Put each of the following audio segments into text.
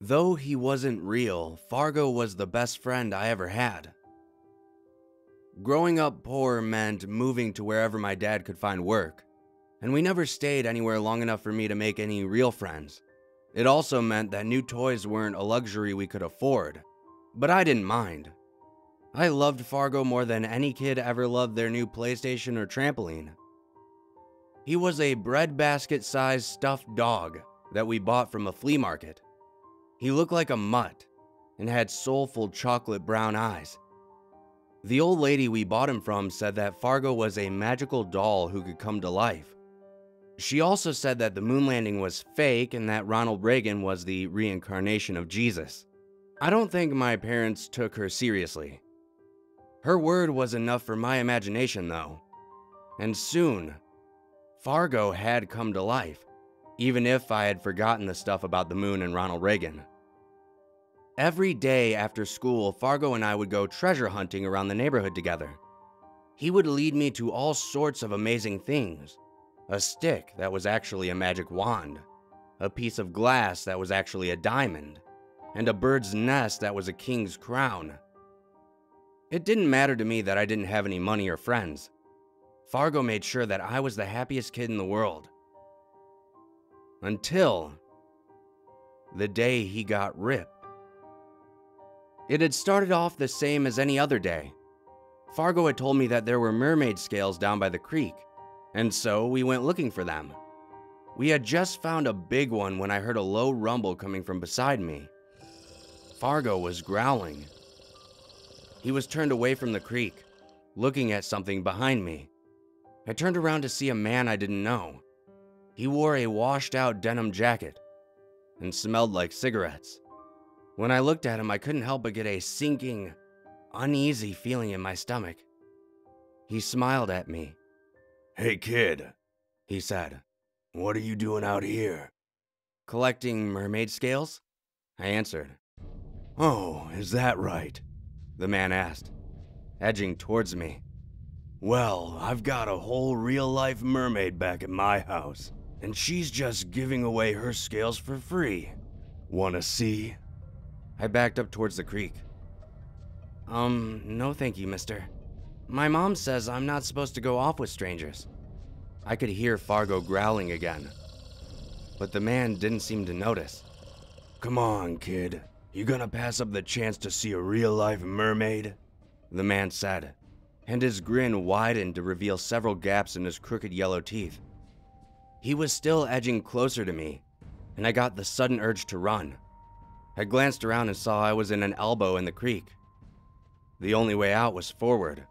Though he wasn't real, Fargo was the best friend I ever had. Growing up poor meant moving to wherever my dad could find work, and we never stayed anywhere long enough for me to make any real friends. It also meant that new toys weren't a luxury we could afford, but I didn't mind. I loved Fargo more than any kid ever loved their new PlayStation or trampoline. He was a breadbasket-sized stuffed dog that we bought from a flea market. He looked like a mutt and had soulful chocolate brown eyes. The old lady we bought him from said that Fargo was a magical doll who could come to life. She also said that the moon landing was fake and that Ronald Reagan was the reincarnation of Jesus. I don't think my parents took her seriously. Her word was enough for my imagination though, and soon, Fargo had come to life, even if I had forgotten the stuff about the moon and Ronald Reagan. Every day after school, Fargo and I would go treasure hunting around the neighborhood together. He would lead me to all sorts of amazing things. A stick that was actually a magic wand, a piece of glass that was actually a diamond, and a bird's nest that was a king's crown. It didn't matter to me that I didn't have any money or friends. Fargo made sure that I was the happiest kid in the world. Until the day he got ripped. It had started off the same as any other day. Fargo had told me that there were mermaid scales down by the creek, and so we went looking for them. We had just found a big one when I heard a low rumble coming from beside me. Fargo was growling. He was turned away from the creek, looking at something behind me. I turned around to see a man I didn't know. He wore a washed-out denim jacket and smelled like cigarettes. When I looked at him, I couldn't help but get a sinking, uneasy feeling in my stomach. He smiled at me. "Hey kid," he said. "What are you doing out here?" "Collecting mermaid scales?" I answered. "Oh, is that right?" the man asked, edging towards me. "Well, I've got a whole real-life mermaid back at my house, and she's just giving away her scales for free. Wanna see?" I backed up towards the creek. No thank you, mister. My mom says I'm not supposed to go off with strangers." I could hear Fargo growling again, but the man didn't seem to notice. "Come on, kid. You gonna pass up the chance to see a real-life mermaid?" the man said, and his grin widened to reveal several gaps in his crooked yellow teeth. He was still edging closer to me, and I got the sudden urge to run. I glanced around and saw I was in an elbow in the creek. The only way out was forward.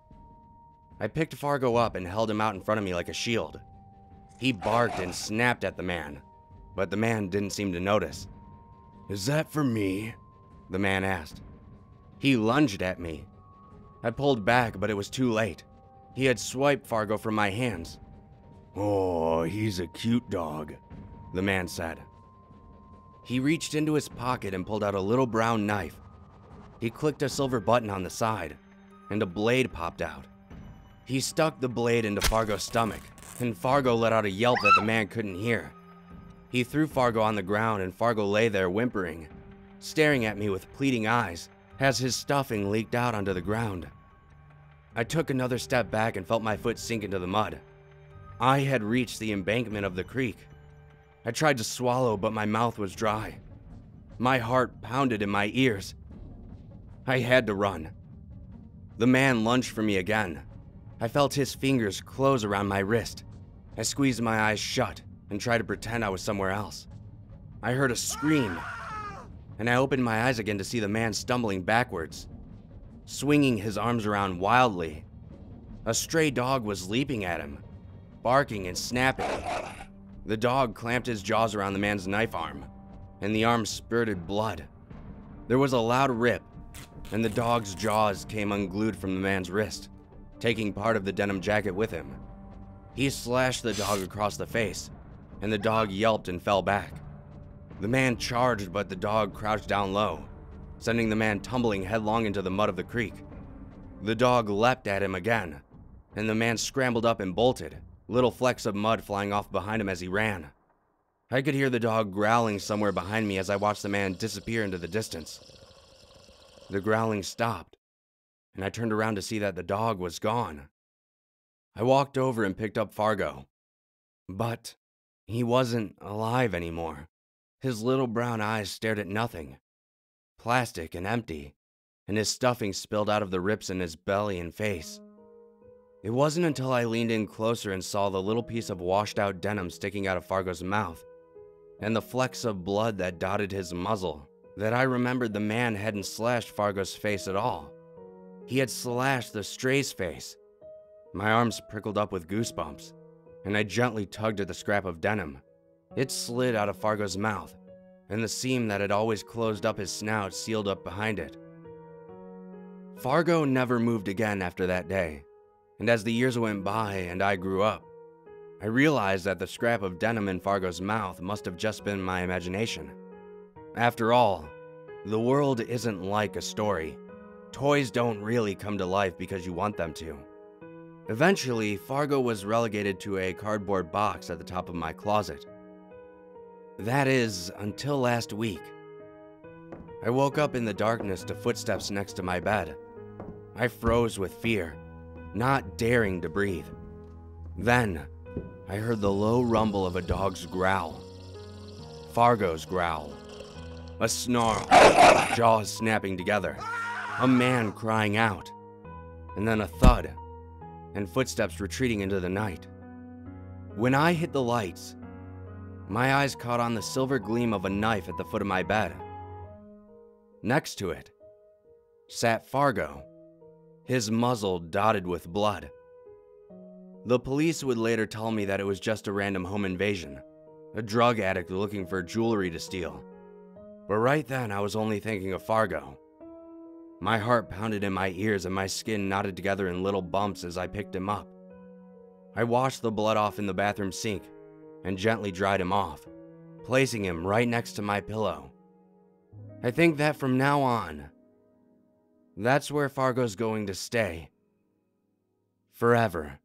I picked Fargo up and held him out in front of me like a shield. He barked and snapped at the man, but the man didn't seem to notice. "Is that for me?" the man asked. He lunged at me. I pulled back, but it was too late. He had swiped Fargo from my hands. "Oh, he's a cute dog," the man said. He reached into his pocket and pulled out a little brown knife. He clicked a silver button on the side, and a blade popped out. He stuck the blade into Fargo's stomach, and Fargo let out a yelp that the man couldn't hear. He threw Fargo on the ground, and Fargo lay there whimpering, staring at me with pleading eyes as his stuffing leaked out onto the ground. I took another step back and felt my foot sink into the mud. I had reached the embankment of the creek. I tried to swallow, but my mouth was dry. My heart pounded in my ears. I had to run. The man lunged for me again. I felt his fingers close around my wrist. I squeezed my eyes shut and tried to pretend I was somewhere else. I heard a scream, and I opened my eyes again to see the man stumbling backwards, swinging his arms around wildly. A stray dog was leaping at him, barking and snapping. The dog clamped his jaws around the man's knife arm, and the arm spurted blood. There was a loud rip, and the dog's jaws came unglued from the man's wrist, taking part of the denim jacket with him. He slashed the dog across the face, and the dog yelped and fell back. The man charged, but the dog crouched down low, sending the man tumbling headlong into the mud of the creek. The dog leapt at him again, and the man scrambled up and bolted, little flecks of mud flying off behind him as he ran. I could hear the dog growling somewhere behind me as I watched the man disappear into the distance. The growling stopped, and I turned around to see that the dog was gone. I walked over and picked up Fargo, but he wasn't alive anymore. His little brown eyes stared at nothing, plastic and empty, and his stuffing spilled out of the rips in his belly and face. It wasn't until I leaned in closer and saw the little piece of washed out denim sticking out of Fargo's mouth and the flecks of blood that dotted his muzzle that I remembered the man hadn't slashed Fargo's face at all. He had slashed the stray's face. My arms prickled up with goosebumps, and I gently tugged at the scrap of denim. It slid out of Fargo's mouth, and the seam that had always closed up his snout sealed up behind it. Fargo never moved again after that day, and as the years went by and I grew up, I realized that the scrap of denim in Fargo's mouth must have just been my imagination. After all, the world isn't like a story. Toys don't really come to life because you want them to. Eventually, Fargo was relegated to a cardboard box at the top of my closet. That is, until last week. I woke up in the darkness to footsteps next to my bed. I froze with fear, not daring to breathe. Then, I heard the low rumble of a dog's growl. Fargo's growl. A snarl, jaws snapping together, a man crying out, and then a thud, and footsteps retreating into the night. When I hit the lights, my eyes caught on the silver gleam of a knife at the foot of my bed. Next to it sat Fargo, his muzzle dotted with blood. The police would later tell me that it was just a random home invasion, a drug addict looking for jewelry to steal. But right then, I was only thinking of Fargo. My heart pounded in my ears and my skin knotted together in little bumps as I picked him up. I washed the blood off in the bathroom sink and gently dried him off, placing him right next to my pillow. I think that from now on, that's where Fargo's going to stay. Forever.